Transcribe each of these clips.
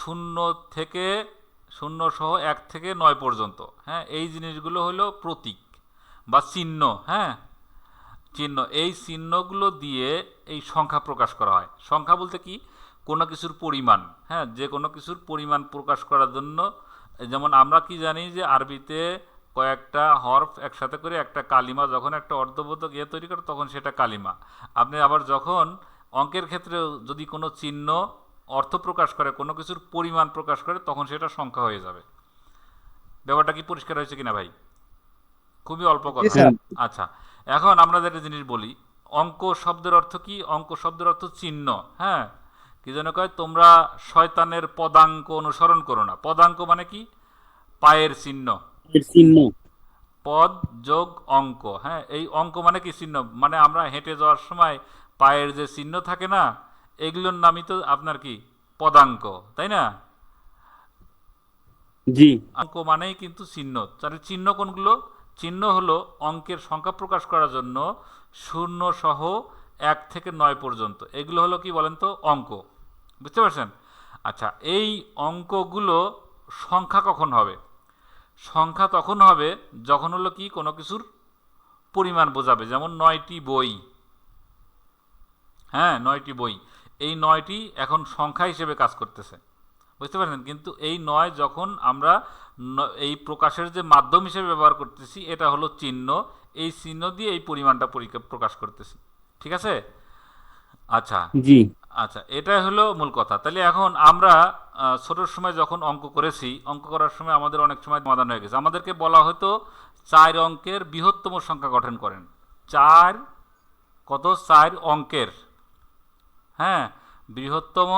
শূন্য থেকে শূন্য সহ 1 থেকে 9 পর্যন্ত। হ্যাঁ, এই জিনিসগুলো হলো প্রতীক বা চিহ্ন। হ্যাঁ, চিহ্ন, এই চিহ্নগুলো দিয়ে এই সংখ্যা প্রকাশ করা হয়। সংখ্যা বলতে কি, কোনো কিছুর পরিমাণ। হ্যাঁ, যে কোনো কিছুর পরিমাণ প্রকাশ করার জন্য, যেমন আমরা কি জানি যে আরবিতে কয়েকটা হরফ একসাথে করে একটা কালিমা, যখন একটা অর্ধবোধক ইয়ে তৈরি করে তখন সেটা কালিমা। আপনি আবার যখন অঙ্কের ক্ষেত্রে যদি কোনো চিহ্ন অর্থ প্রকাশ করে, কোনো কিছুর পরিমাণ প্রকাশ করে, তখন সেটা সংখ্যা হয়ে যাবে। ব্যাপারটা কি পরিষ্কার হয়েছে কিনা ভাই? খুবই অল্প জি কথা। স্যার। আচ্ছা, এখন আমরা একটা জিনিস বলি, অঙ্ক শব্দের অর্থ কি? অঙ্ক শব্দের অর্থ চিহ্ন। হ্যাঁ, কি যেন কয়, তোমরা শয়তানের পদাঙ্ক অনুসরণ করো না। পদাঙ্ক মানে কি? পায়ের চিহ্ন। এর চিহ্ন। পদ যোগ অঙ্ক। হ্যাঁ, এই অঙ্ক মানে কি? চিহ্ন। মানে আমরা হেঁটে যাওয়ার সময় পায়ের যে চিহ্ন থাকে না, এগুলোর নামই তো আপনার কি? পদাঙ্ক, তাই না? জি। অঙ্ক মানেই কিন্তু চিহ্ন। তাহলে চিহ্ন কোনগুলো? চিহ্ন হলো অঙ্কের সংখ্যা প্রকাশ করার জন্য শূন্য সহ 1 থেকে 9 পর্যন্ত। এগুলো হলো কি বলেন তো? অঙ্ক। বুঝতে পারছেন? আচ্ছা, এই অঙ্কগুলো সংখ্যা কখন হবে? সংখ্যা তখন হবে যখন হলো কি, কোনো কিছুর পরিমাণ বোঝাবে। যেমন 9টি বই। হ্যাঁ, 9টি বই। এই 9টি এখন সংখ্যা হিসেবে কাজ করতেছে। বুঝতে পারছেন? কিন্তু এই 9 যখন আমরা এই প্রকাশের যে মাধ্যম হিসেবে ব্যবহার করতেছি, এটা হলো চিহ্ন। এই চিহ্ন দিয়ে এই পরিমাণটা প্রকাশ করতেছি। ঠিক আছে? আচ্ছা। জি। আচ্ছা, এটাই হলো মূল কথা। তাহলে এখন আমরা ছোটোর সময় যখন অঙ্ক করেছি, অঙ্ক করার সময় আমাদের অনেক সময় সমাধান হয়ে গেছে। আমাদেরকে বলা হতো 4 অঙ্কের বৃহত্তম সংখ্যা গঠন করেন। 4 কত? 4 অঙ্কের, হ্যাঁ, বৃহত্তম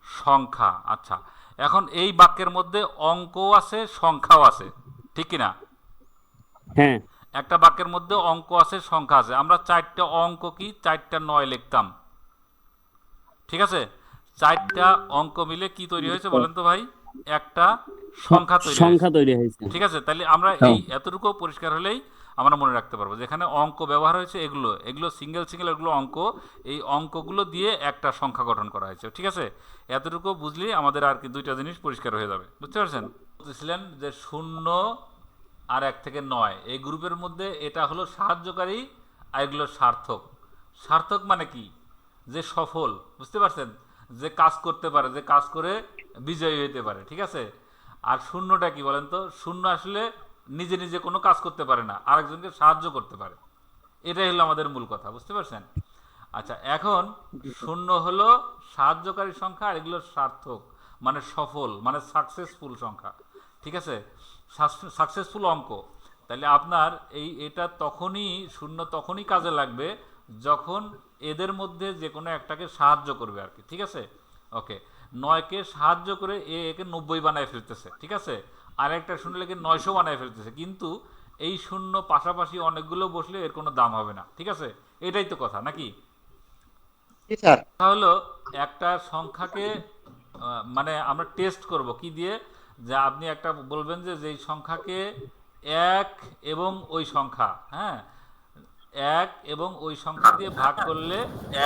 সংখ্যা। আচ্ছা, এখন এই বাক্যের মধ্যে অঙ্কও আছে, সংখ্যাও আছে, ঠিক কিনা? হ্যাঁ। একটা বাক্যের মধ্যে অঙ্ক আছে, সংখ্যা আছে। আমরা 4টা অঙ্ক কি 4টা 9 লিখতাম। ঠিক আছে? 4টা অঙ্ক মিলে কি তৈরি হয়েছে বলেন তো ভাই? একটা সংখ্যা তৈরি হয়েছে। সংখ্যা তৈরি হয়েছে। ঠিক আছে? তাহলে আমরা এই এতটুকু পরিষ্কার হলেই আমরা মনে রাখতে পারবো যেখানে অঙ্ক ব্যবহার হয়েছে, এগুলো এগুলো সিঙ্গেল সিঙ্গেল, এগুলো অঙ্ক। এই অঙ্কগুলো দিয়ে একটা সংখ্যা গঠন করা হয়েছে। ঠিক আছে? এতটুকু বুঝলেই আমাদের আর কি দুইটা জিনিস পরিষ্কার হয়ে যাবে। বুঝতে পারছেন? বলতেছিলেন যে শূন্য আর 1 থেকে 9 এই গ্রুপের মধ্যে এটা হলো সাহায্যকারী, আর এগুলো সার্থক। সার্থক মানে কি? যে সফল। বুঝতে পারছেন? যে কাজ করতে পারে, যে কাজ করে বিজয়ী হতে পারে। ঠিক আছে? আর শূন্যটা কি বলেন তো? শূন্য আসলে নিজে নিজে কোনো কাজ করতে পারে না, আরেকজনকে সাহায্য করতে পারে। এটাই হলো আমাদের মূল কথা। বুঝতে পারছেন? আচ্ছা, এখন শূন্য হলো সাহায্যকারী সংখ্যা, আর এগুলো সার্থক মানে সফল, মানে সাকসেসফুল সংখ্যা। ঠিক আছে? সাকসেসফুল অঙ্ক। তাহলে আপনার এটা তখনই শূন্য তখনই কাজে লাগবে যখন এদের মধ্যে যে কোনো একটাকে সাহায্য করবে আর কি। ঠিক আছে? ওকে। 9কে সাহায্য করে একে 90 বানায় ফেলতেছে। ঠিক আছে? আর একটা শূন্য লেগে 900 বানায় ফেলতেছে। কিন্তু এই শূন্য পাশাপাশি অনেকগুলো বসলে এর কোনো দাম হবে না। ঠিক আছে? এটাই তো কথা, নাকি? জি স্যার। হলো একটা সংখ্যাকে মানে আমরা টেস্ট করব কি দিয়ে? যে আপনি একটা বলবেন যে যেই সংখ্যাকে এক এবং ওই সংখ্যা, হ্যাঁ, এক এবং ওই সংখ্যা দিয়ে ভাগ করলে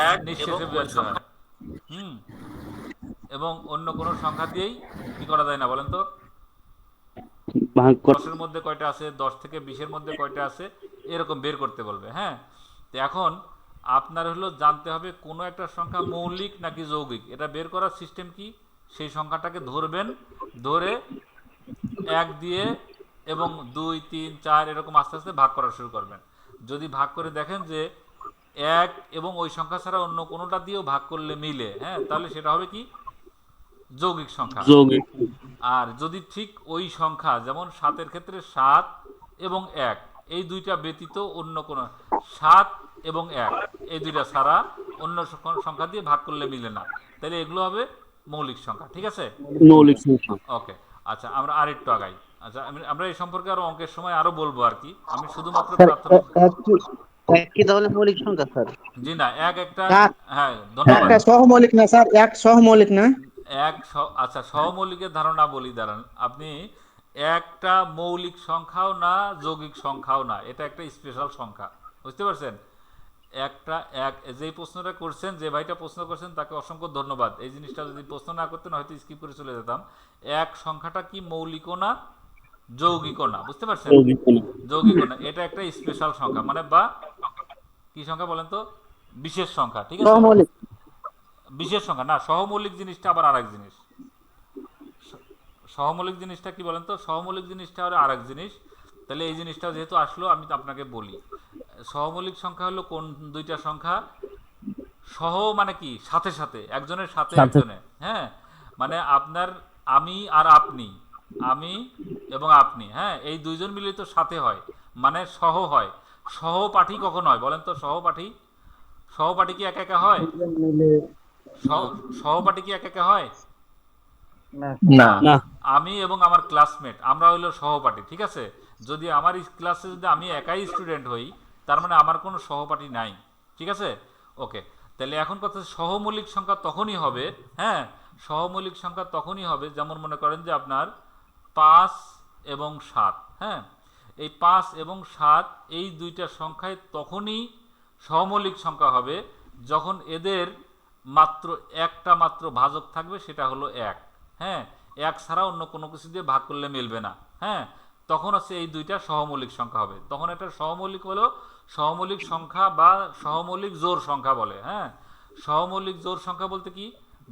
এক এবং নিঃশেষে ওই বিয়োজ্য সংখ্যা। হয়। হুম। এবং অন্য কোনো সংখ্যা দিয়েই কি করা যায় না বলেন তো? ভাগ কর। 10-এর মধ্যে কয়টা আছে, 10 থেকে 20-এর মধ্যে কয়টা আছে, এরকম বের করতে বলবে। হ্যাঁ, তো এখন আপনার হলো জানতে হবে কোনো একটা সংখ্যা মৌলিক নাকি যৌগিক। এটা বের করার সিস্টেম কি? সেই সংখ্যাটাকে ধরবেন, ধরে 1 দিয়ে এবং 2, 3, 4 এরকম আস্তে আস্তে ভাগ করা শুরু করবেন। যদি ভাগ করে দেখেন যে 1 এবং ওই সংখ্যা ছাড়া অন্য কোনোটা দিয়েও ভাগ করলে মিলে, হ্যাঁ, তাহলে সেটা হবে কি? যৌগিক সংখ্যা। যৌগিক। আর যদি ঠিক ওই সংখ্যা, যেমন 7-এর ক্ষেত্রে 7 এবং 1, এই দুইটা ব্যতীত অন্য কোনো, 7 এবং 1 এই দুইটা ছাড়া অন্য সংখ্যা দিয়ে ভাগ করলে মিলে না, তাহলে এগুলো হবে মৌলিক সংখ্যা। ঠিক আছে? মৌলিক সংখ্যা। ওকে। আচ্ছা, আমরা আরেকটু আগাই। আচ্ছা, আমরা এই সম্পর্কে আরো অঙ্কের সময় আরো বলবো আর কি। আমি শুধুমাত্র স্যার প্রাথমিক। এক কি এক কি তাহলে মৌলিক সংখ্যা স্যার? জি না, এক একটা। না, হ্যাঁ, ধন্যবাদ। একটা সহমৌলিক না স্যার, এক সহমৌলিক না? আচ্ছা, সহমৌলিকের ধারণা বলি, দাঁড়ান। আপনি একটা মৌলিক সংখ্যাও না, যৌগিক সংখ্যাও না, এটা একটা স্পেশাল সংখ্যা। বুঝতে পারছেন? একটা এক যেই প্রশ্নটা করছেন, যে ভাইটা প্রশ্ন করছেন তাকে অসংখ্য ধন্যবাদ। এই জিনিসটা যদি প্রশ্ন না করতেন হয়তো স্কিপ করে চলে যেতাম। এক সংখ্যাটা কি মৌলিকও না যৌগিকও না, বুঝতে পারছেন? যৌগিক কোনো। যৌগিকও না, এটা একটা স্পেশাল সংখ্যা, মানে বা কি সংখ্যা বলেন তো, বিশেষ সংখ্যা, ঠিক আছে? সহমৌলিক। বিশেষ সংখ্যা না, সহমৌলিক জিনিসটা আবার আরেক জিনিস। সহমৌলিক জিনিসটা কি বলেন তো, সহমৌলিক জিনিসটা আবার আরেক জিনিস। তাহলে এই জিনিসটা যেহেতু আসলো আমি তো আপনাকে বলি, সহমৌলিক সংখ্যা হলো কোন দুইটা সংখ্যা, সহ মানে কি সাথে সাথে, একজনের সাথে সাথে। একজনের, হ্যাঁ, মানে আপনার আমি আর আপনি, আমি এবং আপনি, হ্যাঁ, এই দুইজন মিলে তো সাথে হয়, মানে সহ হয়। সহপাঠী কখন হয় বলেন তো, সহপাঠী, সহপাঠী কি একা একা হয়? সহপাঠী কি একা একা হয়? না না। না। আমি এবং আমার ক্লাসমেট আমরা হইলো সহপাঠী, ঠিক আছে? যদি আমার ক্লাসে যদি আমি একাই স্টুডেন্ট হই, তার মানে আমার কোনো সহপাঠী নাই, ঠিক আছে? ওকে, তাহলে এখন কথা হচ্ছে, সহমৌলিক সংখ্যা তখনই হবে, হ্যাঁ, সহমৌলিক সংখ্যা তখনই হবে, যেমন মনে করেন যে আপনার 5 এবং 7, হ্যাঁ, এই 5 এবং 7 এই দুইটা সংখ্যায় তখনই সহমৌলিক সংখ্যা হবে যখন এদের মাত্র একটা মাত্র ভাজক থাকবে, সেটা হলো 1, হ্যাঁ, 1 ছাড়া অন্য কোনো কিছু দিয়ে ভাগ করলে মিলবে না, হ্যাঁ, তখন হচ্ছে এই দুইটা সহমৌলিক সংখ্যা হবে। তখন এটা সহমৌলিক হলো সহমৌলিক সংখ্যা বা সহমৌলিক জোড় সংখ্যা বলে, হ্যাঁ। সহমৌলিক জোড় সংখ্যা বলতে কি,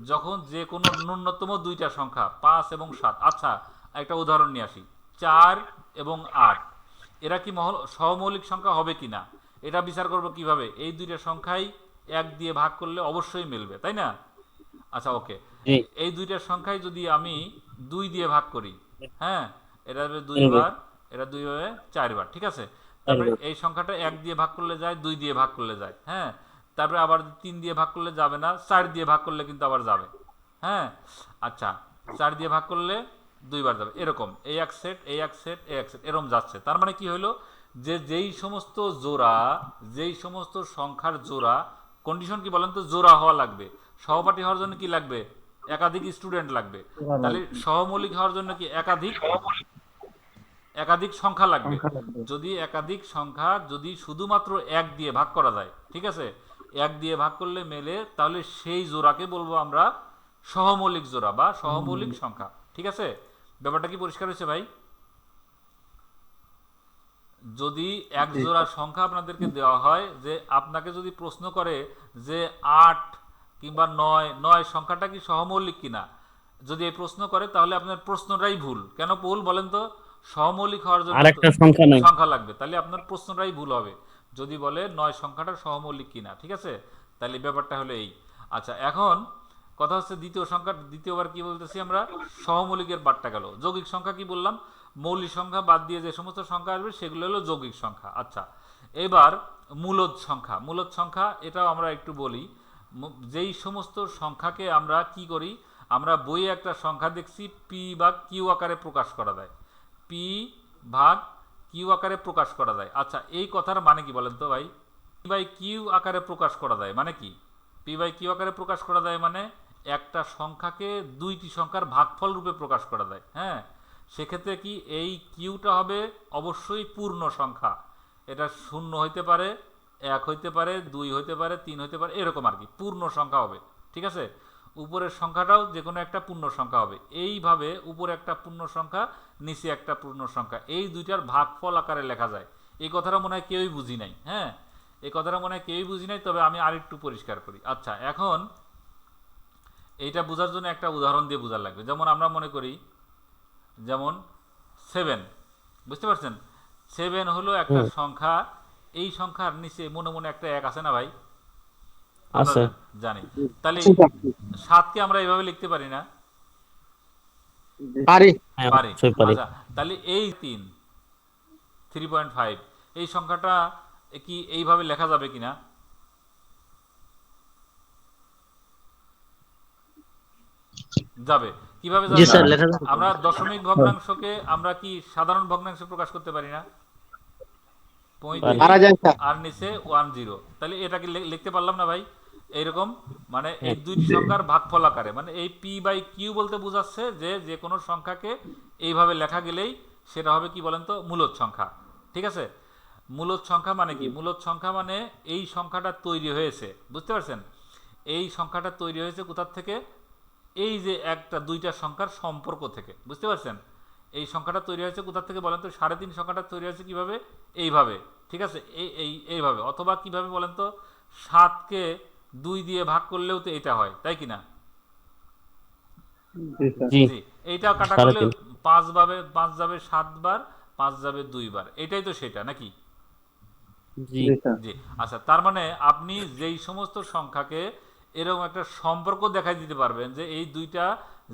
যখন যে কোনো ন্যূনতম দুইটা সংখ্যা 5 এবং 7, আচ্ছা একটা উদাহরণ নিয়ে আসি, 4 এবং 8, এরা কি সহমৌলিক সংখ্যা হবে কি না এটা বিচার করব কিভাবে? এই দুইটা সংখ্যাই 1 দিয়ে ভাগ করলে অবশ্যই মিলবে, তাই না? আচ্ছা ওকে, জি। এই দুইটা সংখ্যায় যদি আমি 2 দিয়ে ভাগ করি, হ্যাঁ, এটা হবে 2 এরকম। বার, এটা 2 ভাবে 4 বার, ঠিক আছে? তারপরে এই সংখ্যাটা 1 দিয়ে ভাগ করলে যায়, 2 দিয়ে ভাগ করলে যায়, হ্যাঁ, তারপরে আবার 3 দিয়ে ভাগ করলে যাবে না, 4 দিয়ে ভাগ করলে কিন্তু আবার যাবে, হ্যাঁ। আচ্ছা, 4 দিয়ে ভাগ করলে 2 বার যাবে, এরকম এই এক সেট, এই এক সেট, এই এক সেট, এরকম যাচ্ছে। তার মানে কি হলো, যে যেই সমস্ত জোড়া, যেই সমস্ত সংখ্যার জোড়া, কন্ডিশন কি বলেন তো, জোড়া হওয়া লাগবে। সহপাঠী হওয়ার জন্য কি লাগবে? একাধিক স্টুডেন্ট লাগবে। তাহলে সহমৌলিক হওয়ার জন্য কি একাধিক একাধিক সংখ্যা লাগবে। যদি একাধিক সংখ্যা যদি শুধুমাত্র 1 দিয়ে ভাগ করা যায়, ঠিক আছে, 1 দিয়ে ভাগ করলে মেলে, তাহলে সেই জোড়াকে বলবো আমরা সহমৌলিক জোড়া বা সহমৌলিক সংখ্যা, ঠিক আছে? ব্যাপারটা কি পরিষ্কার হয়েছে ভাই? যদি এক জোড়া সংখ্যা আপনাদেরকে দেওয়া হয়, যে আপনাকে যদি প্রশ্ন করে যে 8 কিংবা 9 সংখ্যাটা কি সহমৌলিক কিনা, যদি এই প্রশ্ন করে, তাহলে আপনার প্রশ্নটাই ভুল। কেন ভুল বলেন তো? সহমৌলিক হওয়ার জন্য আরেকটা সংখ্যা নাই। সংখ্যা লাগবে, তাহলে আপনার প্রশ্নটাই ভুল হবে যদি বলে 9 সংখ্যাটা সহমৌলিক কিনা, ঠিক আছে? তাহলে ব্যাপারটা হলো এই। আচ্ছা, এখন কথা হচ্ছে দ্বিতীয় সংখ্যা, দ্বিতীয়বার কি বলতেছি আমরা, সহমৌলিকের বারটা গেল। যৌগিক সংখ্যা কি বললাম? মৌলিক সংখ্যা বাদ দিয়ে যে সমস্ত সংখ্যা আসবে সেগুলো হলো যৌগিক সংখ্যা। আচ্ছা, এবার মূলদ সংখ্যা। মূলদ সংখ্যা এটাও আমরা একটু বলি। যেই সমস্ত সংখ্যাকে আমরা কি করি, আমরা বইয়ে একটা সংখ্যা দেখছি পি বা কিউ আকারে প্রকাশ করা যায়, পি ভাগ কিউ আকারে প্রকাশ করা যায়। আচ্ছা, এই কথার মানে কি বলেন তো ভাই? পি বাই কিউ আকারে প্রকাশ করা যায় মানে কি? পি বাই কিউ আকারে প্রকাশ করা যায় মানে একটা সংখ্যাকে দুইটি সংখ্যার ভাগফল রূপে প্রকাশ করা যায়, হ্যাঁ। সেক্ষেত্রে কি এই কিউটা হবে অবশ্যই পূর্ণ সংখ্যা, এটা 0 হইতে পারে, 1 হইতে পারে, 2 হইতে পারে, 3 হইতে পারে, এরকম আর কি, পূর্ণ সংখ্যা হবে, ঠিক আছে? উপরের সংখ্যাটাও যে কোনো একটা পূর্ণ সংখ্যা হবে। এইভাবে উপরে একটা পূর্ণ সংখ্যা, নিচে একটা পূর্ণ সংখ্যা, এই দুইটার ভাগফল আকারে লেখা যায়। এই কথাটা মনে হয় কেউই বুঝি নাই, হ্যাঁ, এই কথাটা মনে হয় কেউই বুঝি নাই, তবে আমি আরেকটু পরিষ্কার করি। আচ্ছা, এখন এইটা বোঝার জন্য একটা উদাহরণ দিয়ে বোঝার লাগবে। যেমন আমরা মনে করি, যেমন 7, বুঝতে পারছেন? 7 হলো একটা সংখ্যা, এই সংখ্যার নিচে মনে মনে একটা 1 আছে না ভাই? আমরা আছে। জানি। তাহলে 7কে আমরা এইভাবে লিখতে পারি না? পারি। হ্যাঁ, পারি। অবশ্যই পারি। আচ্ছা, তাহলে এই 3.5 এই সংখ্যাটা কি এইভাবে লেখা যাবে কিনা? যাবে। কিভাবে জি যাবে? স্যার, লেখা যাবে। আমরা দশমিক ভগ্নাংশকে আমরা কি সাধারণ ভগ্নাংশে প্রকাশ করতে পারি না? 35 পারা যায় স্যার। আর নিচে 10, তাহলে এটা কি লিখতে পারলাম না ভাই? এইরকম, মানে এই দুইটি সংখ্যার ভাগফল আকারে, মানে এই পি বাই কিউ বলতে বোঝাচ্ছে যে যে কোনো সংখ্যাকে এইভাবে লেখা গেলেই সেটা হবে কি বলেন তো, মূলদ সংখ্যা, ঠিক আছে? মূলদ সংখ্যা মানে কি? মূলদ সংখ্যা মানে এই সংখ্যাটা তৈরি হয়েছে, বুঝতে পারছেন? এই সংখ্যাটা তৈরি হয়েছে কোথার থেকে? এই যে একটা দুইটা সংখ্যার সম্পর্ক থেকে, বুঝতে পারছেন? এই সংখ্যাটা তৈরি হয়েছে কোথার থেকে বলেন তো? 3.5 সংখ্যাটা তৈরি হয়েছে কিভাবে? এইভাবে, ঠিক আছে? এইভাবে, অথবা কিভাবে বলেন তো? 7কে 2 দিয়ে ভাগ করলেও তো এটা হয়, তাই কি না? জি জি, এইটাও কাটা সাড়ে করলে তিন 5 যাবে 7 বার, 5 যাবে 2 বার, এটাই তো সেটা নাকি? জি জি। আচ্ছা, তার মানে আপনি যেই সমস্ত সংখ্যাকে এরকম একটা সম্পর্ক দেখাই দিতে পারবেন যে এই দুইটা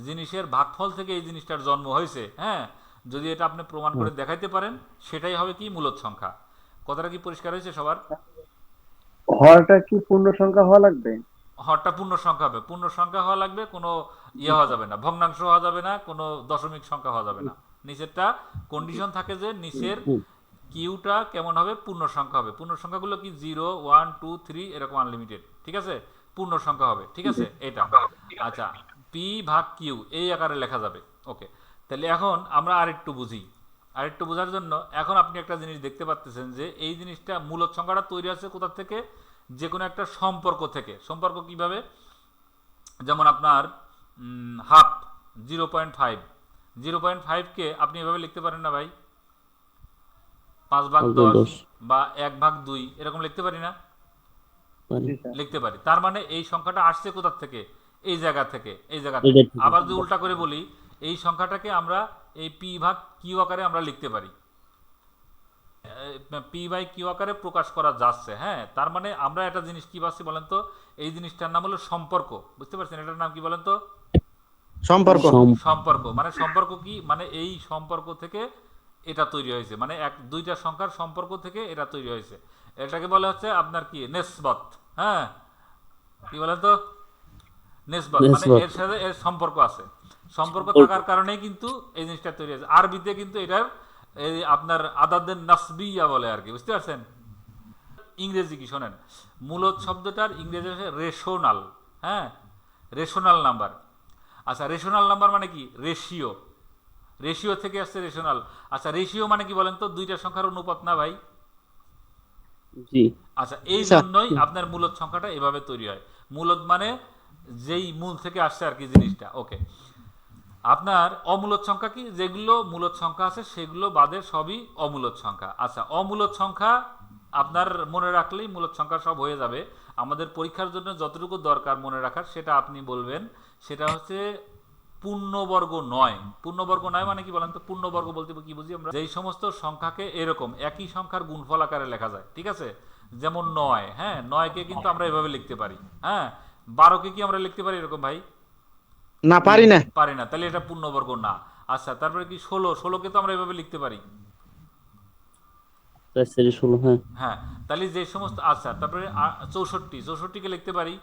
জিনিসের ভাগফল থেকে এই জিনিসটার জন্ম হয়েছে, হ্যাঁ, যদি এটা আপনি প্রমাণ করে দেখাইতে পারেন, সেটাই হবে কি? মূলদ সংখ্যা। কথাটা কি পরিষ্কার হয়েছে সবার? হরটা কি পূর্ণ সংখ্যা হওয়া লাগবে? হরটা পূর্ণ সংখ্যা হবে, পূর্ণ সংখ্যা হওয়া লাগবে, কোনো ইয়ে হওয়া যাবে না, ভগ্নাংশ হওয়া যাবে না, কোনো দশমিক সংখ্যা হওয়া যাবে না। নিচেরটা কন্ডিশন থাকে যে নিচের কিউটা কেমন হবে? পূর্ণ সংখ্যা হবে। পূর্ণ সংখ্যাগুলো কি 0, 1, 2, 3 এরকম আনলিমিটেড, ঠিক আছে? পূর্ণ সংখ্যা হবে, ঠিক আছে? এটা আচ্ছা, পি ভাগ কিউ এই আকারে লেখা যাবে। ওকে, তাহলে এখন আমরা আরেকটু বুঝি। আরেকটু বোঝার জন্য এখন আপনি একটা জিনিস দেখতে পাচ্ছেন যে এই জিনিসটা মূলদ সংখ্যাটা তৈরি আছে কোথা থেকে? যে কোনো একটা সম্পর্ক থেকে। সম্পর্ক কিভাবে? যেমন আপনার হাফ 0.5, 0.5কে আপনি এভাবে লিখতে পারেন না ভাই? 5/10 বা 1/2 এরকম লিখতে পারি না? লিখতে পারি। তার মানে এই সংখ্যাটা আসছে কোথা থেকে? এই জায়গা থেকে, এই জায়গা থেকে। আবার যদি উল্টা করে বলি, এই সংখ্যাটাকে আমরা এই পি ভাগ কিউ আকারে আমরা লিখতে পারি, পি বাই কিউ আকারে প্রকাশ করা যাচ্ছে, হ্যাঁ। তার মানে আমরা একটা জিনিস কি পাচ্ছি বলেন তো? এই জিনিসটার নাম হলো সম্পর্ক, বুঝতে পারছেন? এটার নাম কি বলেন তো? সম্পর্ক। সম্পর্ক মানে সম্পর্ক কি? মানে এই সম্পর্ক থেকে এটা তৈরি হয়েছে, মানে দুইটা সংখ্যার সম্পর্ক থেকে এটা তৈরি হয়েছে। এটাকে বলা হচ্ছে আপনার কি? নেসবত, হ্যাঁ। কি বলেন তো? নেসবত মানে এর সাথে এর সম্পর্ক আছে। সম্পর্ক থাকার কারণেই কিন্তু এই জিনিসটা তৈরি হয়েছে। আরবিতে কিন্তু এটার এই আপনার আদাদের নাসবিয়া বলে আর কি, বুঝতে পারছেন? ইংরেজি কি শোনেন, মূলদ শব্দটার ইংরেজি হচ্ছে রেশনাল, হ্যাঁ, রেশনাল নাম্বার। আচ্ছা, রেশনাল নাম্বার মানে কি? রেশিও, রেশিও থেকে আসছে রেশনাল। আচ্ছা, রেশিও মানে কি বলেন তো? দুইটা সংখ্যার অনুপাত না ভাই? জি আচ্ছা, এই জন্যই আপনার মূলদ সংখ্যাটা এভাবে তৈরি হয়। মূলদ মানে যেই মূল থেকে আসছে আর কি জিনিসটা। ওকে, আপনার অমূলদ সংখ্যা কি? যেগুলো মূলদ সংখ্যা আছে সেগুলো বাদে সবই অমূলদ সংখ্যা। আচ্ছা, অমূলদ সংখ্যা আপনার মনে রাখলেই মূলদ সংখ্যা সব হয়ে যাবে। আমাদের পরীক্ষার জন্য যতটুকু দরকার মনে রাখার সেটা আপনি বলবেন। সেটা হচ্ছে পূর্ণবর্গ নয়। পূর্ণবর্গ নয় মানে কি বলেন তো? পূর্ণবর্গ বলতে কি বুঝি আমরা? যেই সমস্ত সংখ্যাকে এরকম একই সংখ্যার গুণফল আকারে লেখা যায়, ঠিক আছে? যেমন 9, হ্যাঁ, 9কে কিন্তু আমরা এভাবে লিখতে পারি, হ্যাঁ। 12কে কি আমরা লিখতে পারি এরকম ভাই? না, পারি না। পারি না, তাহলে এটা পূর্ণবর্গ না। আচ্ছা, তারপরে কি 16কে তো আমরা এভাবে লিখতে পারি, 16 হ্যাঁ হ্যাঁ। তাহলে যে সমস্ত, আচ্ছা, তারপরে 64কে লিখতে পারি,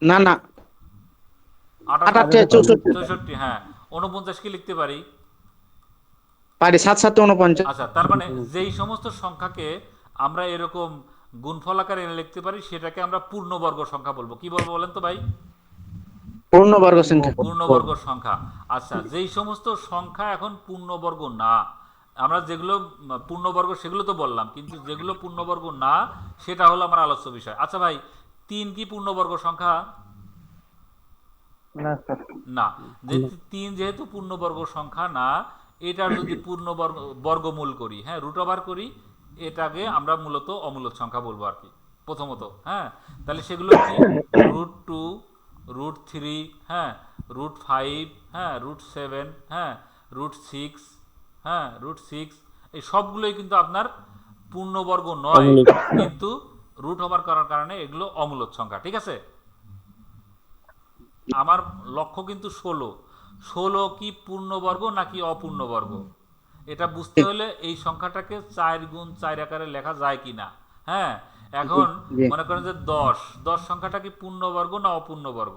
না না, 68, 64 64, হ্যাঁ। 49কে লিখতে পারি, পারি। 7 7 49। আচ্ছা। তার মানে যেই সমস্ত সংখ্যাকে আমরা এরকম গুণফল আকারে লিখতে পারি সেটাকে আমরা পূর্ণবর্গ সংখ্যা বলবো। কি বলবো বলেন তো ভাই? পূর্ণবর্গ সংখ্যা। পূর্ণবর্গ সংখ্যা। আচ্ছা, যেই সমস্ত সংখ্যা এখন পূর্ণবর্গ না, আমরা যেগুলো পূর্ণবর্গ সেগুলো তো বললাম, কিন্তু যেগুলো পূর্ণবর্গ না সেটা হলো আমার আলোচ্য বিষয়। আচ্ছা ভাই, 3 কি পূর্ণবর্গ সংখ্যা? না স্যার। না। যে 3 যেহেতু পূর্ণবর্গ সংখ্যা না, এটার যদি বর্গমূল করি, হ্যাঁ, রুট ওভার করি, এটাকে আমরা মূলত অমূলদ সংখ্যা বলবো আর কি প্রথমত, হ্যাঁ। তাহলে সেগুলো কি? √2, √3, হ্যাঁ, √5, হ্যাঁ, √7, হ্যাঁ, √6, হ্যাঁ, √6, এই সবগুলোই কিন্তু আপনার পূর্ণবর্গ নয়, কিন্তু রুট ওভার করার কারণে এগুলো অমূলদ সংখ্যা, ঠিক আছে? আমার লক্ষ্য কিন্তু 16 কি পূর্ণবর্গ নাকি অপূর্ণবর্গ এটা বুঝতে হলে এই সংখ্যাটাকে 4 গুণ 4 আকারে লেখা যায় কিনা, হ্যাঁ। এখন মনে করেন যে 10 সংখ্যাটা কি পূর্ণবর্গ না অপূর্ণবর্গ?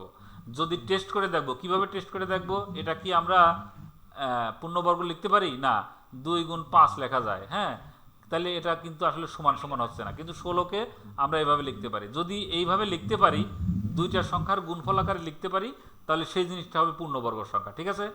যদি টেস্ট করে দেখবো, কিভাবে টেস্ট করে দেখবো? এটা কি আমরা পূর্ণবর্গ লিখতে পারি? না, 2 গুণ 5 লেখা যায়, হ্যাঁ। তাহলে এটা কিন্তু আসলে সমান সমান হচ্ছে না, কিন্তু 16কে আমরা এইভাবে লিখতে পারি। যদি এইভাবে লিখতে পারি, দুইটা সংখ্যার গুণফল আকারে লিখতে পারি, তাহলে সেই জিনিসটা হবে পূর্ণবর্গ সংখ্যা, ঠিক আছে?